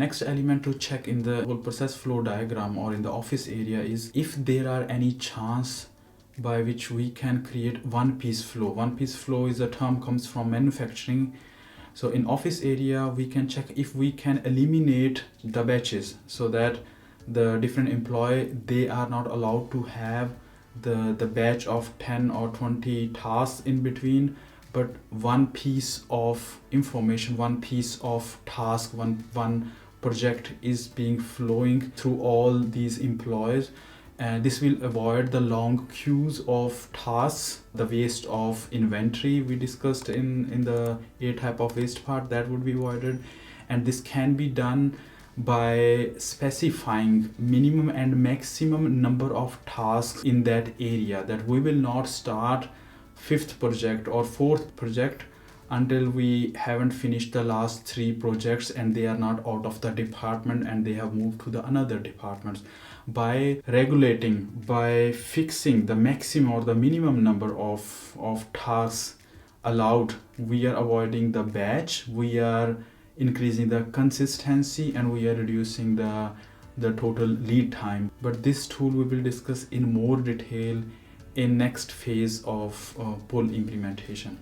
Next element to check in the whole process flow diagram or in the office area is if there are any chance by which we can create one piece flow. One piece flow is a term comes from manufacturing. So in office area, we can check if we can eliminate the batches so that the different employee, they are not allowed to have the batch of 10 or 20 tasks in between, but one piece of information, one piece of task, one project is being flowing through all these employees. And this will avoid the long queues of tasks, the waste of inventory we discussed in the A type of waste part, that would be avoided. And this can be done by specifying minimum and maximum number of tasks in that area, that we will not start fifth project or fourth project until we haven't finished the last three projects and they are not out of the department and they have moved to the another departments. By regulating, by fixing the maximum or the minimum number of tasks allowed, we are avoiding the batch, we are increasing the consistency, and we are reducing the total lead time. But this tool we will discuss in more detail in next phase of pull implementation.